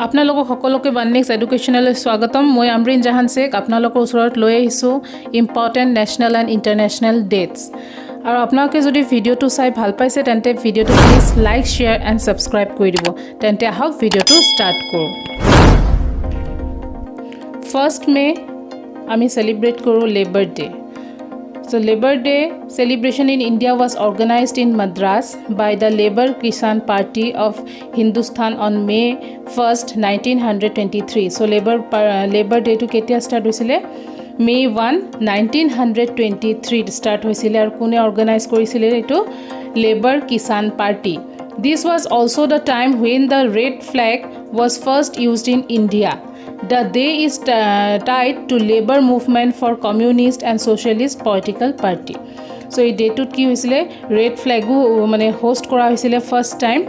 আপোনালোকক সকলোকে বান্নিক্স এডুকেশ্যনেল স্বাগতম মই আমৰিন জাহান শেখ আপোনালোকৰ ওচৰত লৈ আহিছোঁ important national and international that's আৰু আপোনালোকে যদি ভিডিঅ'টো চাই ভাল পাইছে তেন্তে ভিডিঅ'টো please like share and subscribe কৰি দিব তেন্তে আহক ভিডিঅ'টো ষ্টাৰ্ট কৰোঁ 1st May আমি চেলিব্ৰেট কৰোঁ labour day So Labor Day celebration in India was organized in Madras by the Labour Kisan Party of Hindustan on May 1st 1923 So Labor Day to ketia start hoisile May 1 1923 start hoisile aru kone organize korisile etu Labour Kisan Party This was also the time when the red flag was first used in India The day is tied to labor movement for communist and socialist political party. So এই ডেটত কি হৈছিলে red ফ্ল্যাগো মানে host কৰা হৈছিলে first time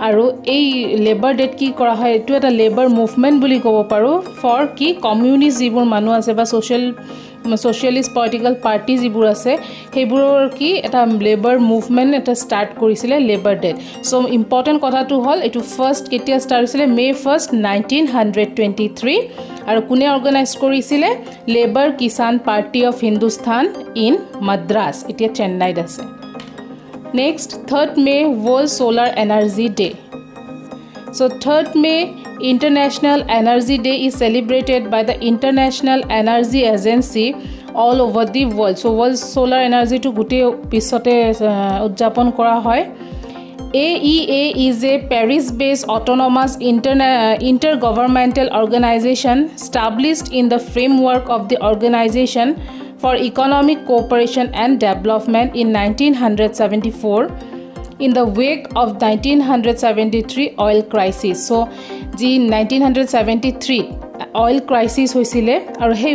আৰু এই labour date কি কৰা হয় এটো এটা লেবাৰ মুভমেন্ট বুলি ক'ব পাৰো ফৰ কি কমিউনিষ্ট যিবোৰ মানুহ আছে বা socialist political party যিবোৰ আছে হেইবোৰৰ কি এটা লেবাৰ মুভমেন্ট এটা ষ্টাৰ্ট কৰিছিলে লেবাৰ ডেট সো ইম্পৰ্টেন্ট কথাটো হল এটো ফাৰ্স্ট কেতিয়া ষ্টাৰ্ট হৈছিলে মে 1st 1923 আৰু কোনে অৰ্গানাইজ কৰিছিলে labour Kisan party of Hindustan in Madras এতিয়া চেন্নাইত আছে next 3rd May World Solar Energy Day So 3rd May International Energy Day is celebrated by the International Energy Agency all over the world. So World Solar Energy to gute pisote udjapon kora hoy. AEA is a Paris-based autonomous intergovernmental organization established in the framework of the Organization for Economic Cooperation and Development in 1974. In the wake of 1973 oil crisis so the 1973 oil crisis hoisile aru hey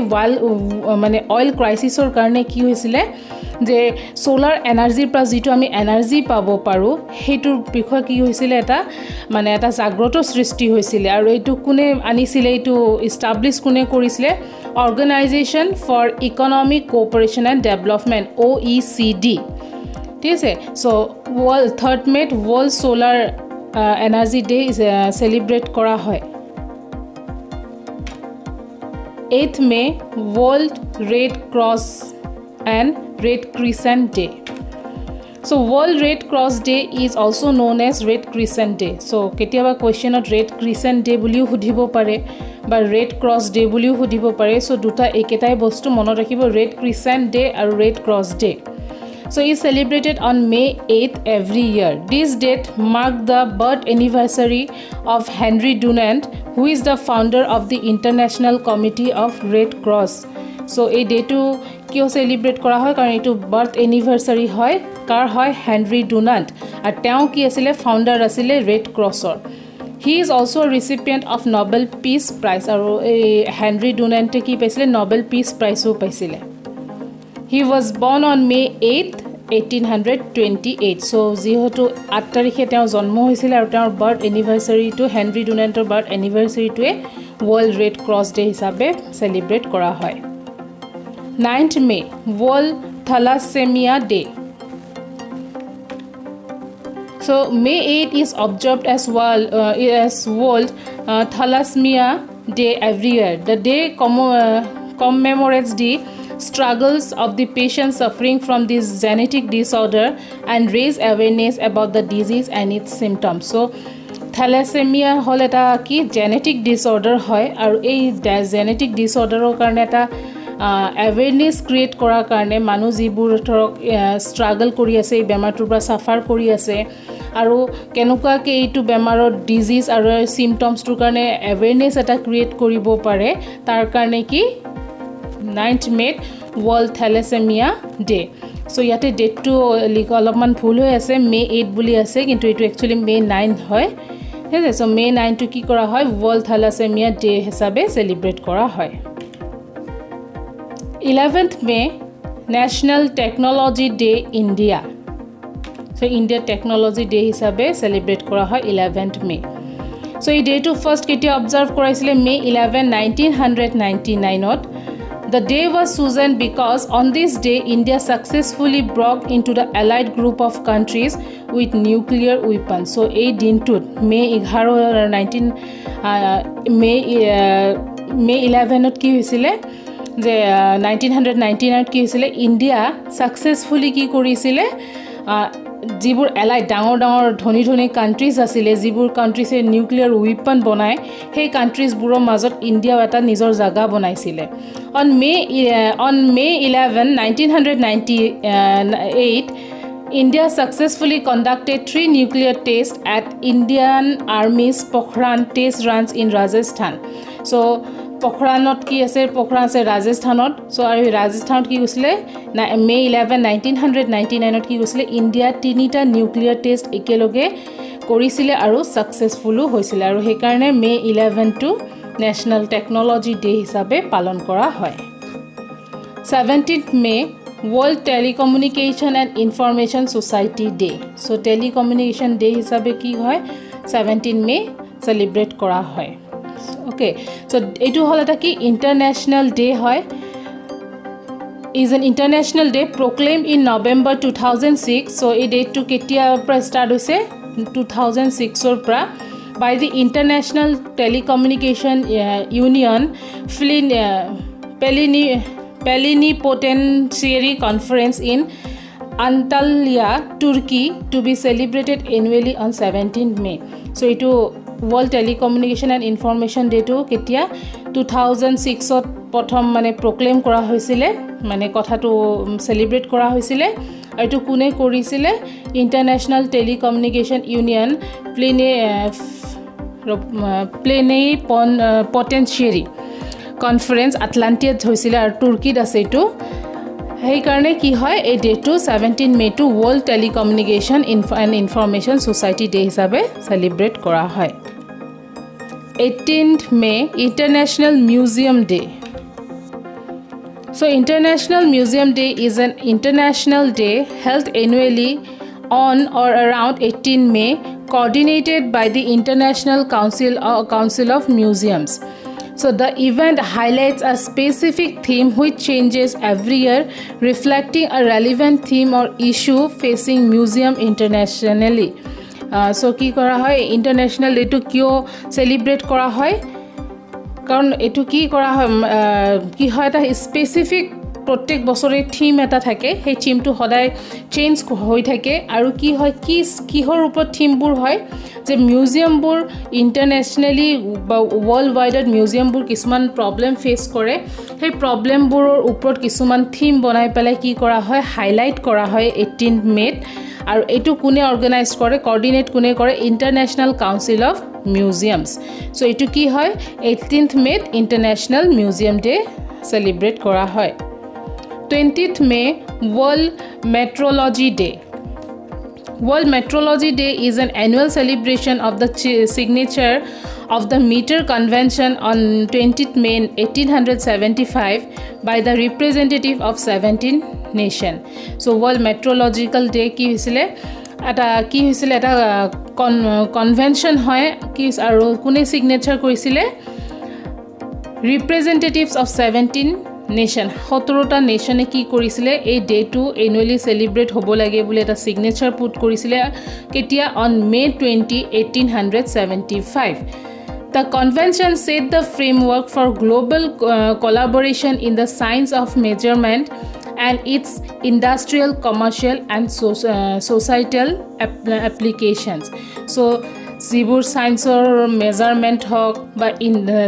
mane oil crisis or karone ki hoisile je solar energy pra jitu ami energy pabo paru hetur bikhoy ki hoisile eta mane eta jagroto srishti hoisile aru etu kune anisile etu establish kune korisile Organization for Economic Cooperation and Development OECD ঠিক আছে so 3rd May World Solar Energy Day is celebrate করা হয় 8th May World Red Cross and Red Crescent Day So World Red Cross Day is also known as Red Crescent Day so ketiaba question of Red Crescent Day buliu hudibo pare ba Red Cross Day buliu hudibo pare so duta eketai bostu mono rakhibo Red Crescent Day and Red Cross Day So is celebrated on May 8th every year. This date marked the birth anniversary of Henry Dunant, who is the founder of the International Committee of Red Cross. So a day to kyo celebrate kora hoy karon etu birth anniversary hoy kar hoy Henry Dunant. Ar teo ki asile founder asile Red Cross or. He is also a recipient of Nobel Peace Prize. Aru Henry Dunant ki paisile Nobel Peace Prize o paisile. He was born on May 8th 1828 so jihotu 8 tarikhe teo janmo hoisile aru teor birth anniversary to Henry Dunantor birth anniversary to World Red Cross Day hisabe celebrate kora hoy 9th May World Thalassemia Day So May 8 is observed as World Thalassemia Day every year the day commemorates the struggles of the patients suffering from this genetic disorder and raise awareness about the disease and its symptoms so thalassemia hol eta ki genetic disorder hoy aru ei genetic disorder or karone eta awareness create kora karone manu jibur thorok struggle kori ase ei bemartur pra suffer kori ase aru kenuka ke eitu bemaror disease aru symptoms tur karone awareness eta create koribo pare tar karone ki 9th May World Thalassemia Day so yate date to liko alopman bhul hoy ase May 8 buli ase kintu etu actually May 9 hoy heje so May 9 to ki kora hoy World Thalassemia Day hisabe celebrate kora hoy 11th May National Technology Day India so India Technology Day hisabe celebrate kora hoy 11th May so ei day to first ketia observe koraisile May 11 1999 ot The day was chosen because on this day India successfully broke into the allied group of countries with nuclear weapons. So এই দিনটোত May 11ত কি হৈছিলে যে 1999ত কি হৈছিলে India successfully কি কৰিছিলে যিবোৰ এলাইড ডাঙৰ ডাঙৰ ধনী ধনী কান্ট্ৰিজ আছিলে যিবোৰ কান্ট্ৰিজে নিউক্লিয়াৰ ৱেপন বনায় সেই কান্ট্ৰিজবোৰৰ মাজত ইণ্ডিয়াও এটা নিজৰ জাগা বনাইছিলে on May 11 1998 India successfully conducted 3 nuclear tests at Indian Army's Pokhran test range in Rajasthan. So Pokhranot ki ase Pokhran ase Rajasthanot. So aru Rajasthanot ki hosile May 11 1999 ki hosile India tinita nuclear test ekeloge korisile aru successful hoisile aru he karone May 11 to National Technology Day hisabe palon kora hoy. 17th May World Telecommunication and Information Society Day. So Telecommunication Day hisabe ki hoy 17 May celebrate kora hoy. Okay, so etu hol eta ki International Day hoy is an international day proclaimed in November 2006. So a date to ketia pra start hoise 2006 or pra by the International Telecommunication Union Plenipotentiary Conference in Antalya, Turkey to be celebrated annually on 17th May. So etu World Telecommunication and Information Day to ketia 2006 ot prothom mane proclaim kora hoisile mane kotha to celebrate kora hoisile etu kune korisile International Telecommunication Union Plenipotentiary Conference Atlantia hoisile ar Turkey ase etu hey karone ki hoy a day to 17 May to World Telecommunication and Information Society Day hisabe celebrate kora hoy. 18th May International Museum Day. So International Museum Day is an international day held annually on or around 18 May coordinated by the International Council of Museums. So the event highlights a specific theme which changes every year, reflecting a relevant theme or issue facing museum internationally. So ki kora hoy International Day to kyo celebrate kora hoy karon etu ki kora hoy ki hoy eta specific প্রত্যেক বছরে theme এটা থাকে সেই থিমটো সদায় change হৈ থাকে আৰু কি হয় কিহৰ ওপৰত থিমবোৰ হয় যে মিউজিয়ামবোৰ ইন্টাৰনেশ্যনেলি বা ওয়াৰ্ল্ড ওয়াইডত মিউজিয়ামবোৰ কিছুমান প্ৰবলেম ফেস কৰে সেই প্ৰবলেমবোৰৰ ওপৰত কিছুমান থিম বনাই পেলাই কি কৰা হয় হাইলাইট কৰা হয় 18th মেত আৰু এটো কোনে অৰ্গানাইজ কৰে কোঅৰ্ডিনেট কোনে কৰে international council of museums so এটো কি হয় 18th মেত ইন্টাৰনেশ্যনেল মিউজিয়াম ডে সেলিব্ৰেট কৰা হয় 20th May World Meteorology Day. World Meteorology Day is an annual celebration of the signature of the Meter Convention on 20th May 1875 by the representative of 17 nations. So World Meteorological Day ki hisile eta convention hoy ki aru kune signature korisile representatives of 17 nation 17টা নেশনে কি কৰিছিলে এই day to annually celebrate হ'ব লাগে বুলি এটা signature put কৰিছিলে কেতিয়া on May 20 1875 The convention set the framework for global collaboration in the science of measurement and its industrial, commercial and societal applications. So যিবোৰ সায়েন্সৰ মেজাৰমেন্ট হক বা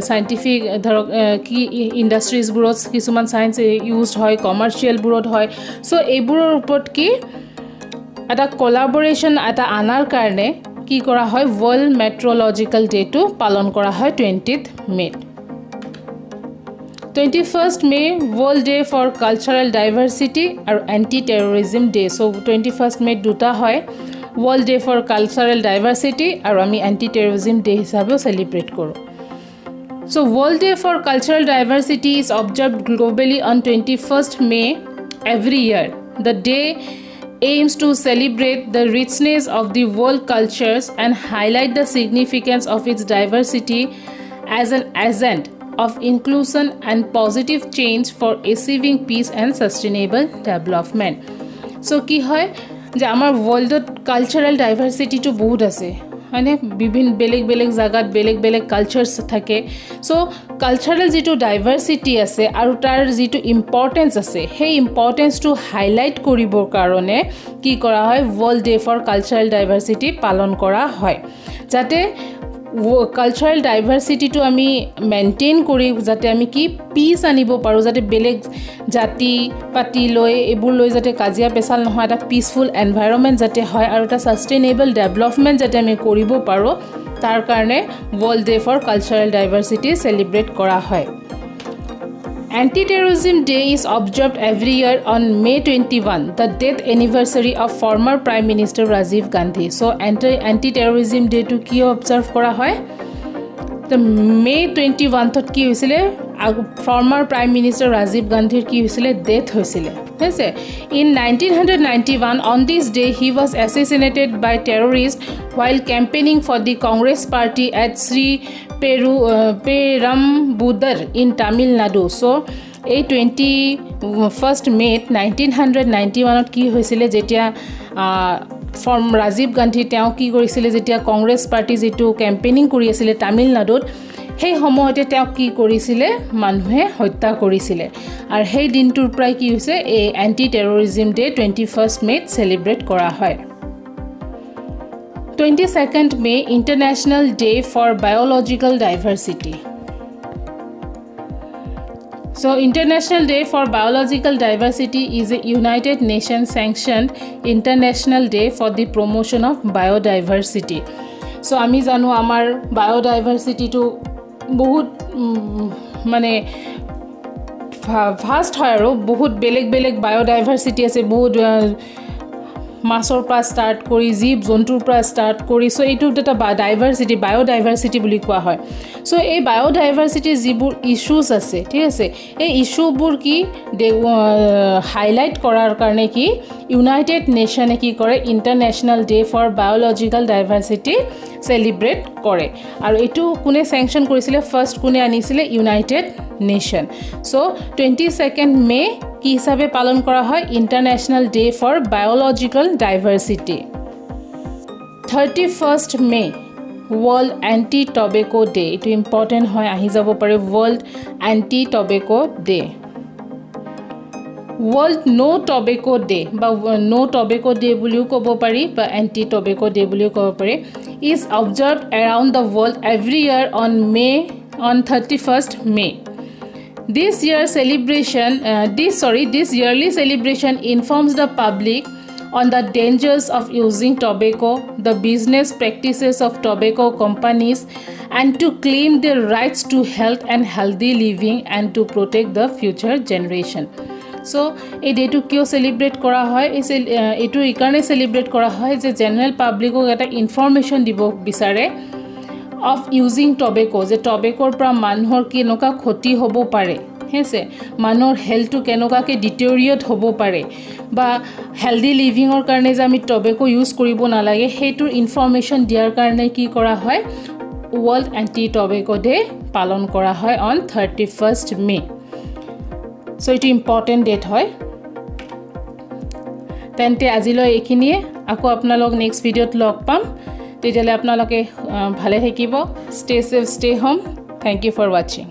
সায়েন্টিফিক ধৰক কি ইন্ডাস্ট্ৰিজবোৰত কিছুমান সায়েন্স ইউজড হয় কমাৰ্শিয়াল বোৰত হয় সো এইবোৰৰ ওপৰত কি এটা কোলাবোৰেচন এটা আনাৰ কাৰণে কি কৰা হয় ওয়াৰ্ল্ড মেট্ৰলজিক্যাল ডে টু পালন কৰা হয় 20th May 21st May World Day for Cultural Diversity আৰু Anti-Terrorism Day. So 21st May দুটা হয় World Day for Cultural Diversity আৰু আমি Anti-Terrorism Day হিচাপে সেলিব্ৰেট কৰো. So World Day for Cultural Diversity is observed globally on 21st May every year. The day aims to celebrate the richness of the world cultures and highlight the significance of its diversity as an agent of inclusion and positive change for achieving peace and sustainable development. So কি হয় যে আমাৰ ওয়ার্ল্ডত cultural ডাইভার্সিটিটো বহুত আছে মানে বিভিন্ন বেলেগ বেলেগ জায়গাত বেলেগ বেলেগ কালচার্স থাকে সো কালচারাল যেটো ডাইভার্সিটি আছে আৰু তাৰ যেটো ইম্পৰ্টেন্স আছে সেই ইম্পৰ্টেন্সটো হাইলাইট কৰিবৰ কাৰণে কি কৰা হয় ওয়াৰ্ল্ড ডে ফৰ কালচাৰাল ডাইভাৰ্সিটি পালন কৰা হয় যাতে কালচাৰাল ডাইভাৰ্সিটিটো আমি মেইনটেইন কৰি যাতে আমি কি পিস আনিব পাৰো যাতে বেলেগ জাতি পাতি লৈ এবোৰ লৈ যাতে কাজিয়া পেছাল নহয় এটা পিসফুল এনভায়ৰনমেন্ট যাতে হয় আৰু এটা সাস্টেইনেবল ডেভেলপমেন্ট যাতে আমি কৰিব পাৰো তাৰ কাৰণে ওয়াৰ্ল্ড ডে ফৰ কালচাৰাল ডাইভাৰ্সিটি সেলিব্ৰেট কৰা হয় Anti-Terrorism Day is observed every year on May 21, the death anniversary of former Prime Minister Rajiv Gandhi. So, Anti-Terrorism Day to ki observe kora hoy? The May 21 thot ki hoisile former Prime Minister Rajiv Gandhir ki hoisile death hoisile. In 1991, on this day, he was assassinated by terrorists while campaigning for the Congress party at Sri Perambudar in Tamil Nadu. So, a 21st May 1991 কি হৈছিলে যেতিয়া form Rajiv Gandhi তেওঁ কি কৰিছিলে যেতিয়া Congress party যেটো campaigning কৰি আছিল তামিলনাডুত সেই সময়তে তেওঁ কি কৰিছিলে মানুহে হত্যা কৰিছিলে আৰু সেই দিনটোৰ পৰাই কি হৈছে এই এন্টি টেৰৰিজম ডে 21st মে সেলিব্ৰেট কৰা হয় 22nd May International Day for Biological Diversity. So International Day for Biological Diversity is a United Nations sanctioned international day for the promotion of biodiversity. So আমি জানো আমাৰ biodiversity to বহুত মানে vast হয় আৰু বহুত বেলেগ বেলেগ biodiversity আছে বহুত মাছৰ পৰা স্টাৰ্ট কৰি জীৱ জন্তুৰ পৰা স্টাৰ্ট কৰি সো এইটো এটা ডাইভাৰ্সিটি বায়োডাইভাৰ্সিটি বুলি কোৱা হয় সো এই বায়োডাইভাৰ্সিটি যিবোৰ ইস্যুজ আছে ঠিক আছে এই ইস্যুবোৰ কি হাইলাইট কৰাৰ কাৰণে কি ইউনাইটেড নেশনে কি কৰে ইন্টাৰনেশনাল ডে ফৰ বায়োলজিক্যাল ডাইভাৰ্সিটি সেলিব্ৰেট কৰে আৰু এটো কোনে স্যাংশন কৰিছিলে ফাৰ্স্ট কোনে আনিছিলে ইউনাইটেড নেশন সো 22nd মে কি হিসাবে পালন কৰা হয় international day for biological diversity 31st May world anti tobacco day এটো ইম্পৰ্টেন্ট হয় আহি যাব পাৰে world anti tobacco day world no tobacco day বা নো টবেকো ডে বুলিও ক'ব পাৰি বা এন্টি টবেকো ডে বুলিও ক'ব পাৰি is observed around the world every year on 31st May. This yearly celebration informs the public on the dangers of using tobacco, the business practices of tobacco companies, and to claim their rights to health and healthy living and to protect the future generation. So এই ডেটো কিয় celebrate কৰা হয় এটো ইকাৰণে celebrate কৰা হয় যে general পাব্লিকক এটা information দিব বিচাৰে অফ ইউজিং টবেকো যে টবেকোৰ পৰা মানুহৰ কেনেকুৱা ক্ষতি হ'ব পাৰে হেছে মানুহৰ হেলথটো কেনেকুৱাকৈ ডিটেৰিয়েট হ'ব পাৰে বা হেলদি লিভিঙৰ কাৰণে যে আমি টবেকো ইউজ কৰিব নালাগে সেইটোৰ ইনফৰমেশন দিয়াৰ কাৰণে কি কৰা হয় ওয়াৰ্ল্ড এন্টি টবেকো ডে পালন কৰা হয় on 31st May so it important date হয় তেন্তে আজিলৈ এইখিনিয়ে আকৌ আপোনালোক নেক্সট ভিডিঅ'ত লগ পাম তেতিয়ালে আপোনালোকে ভালে থাকিব stay safe stay home thank you for watching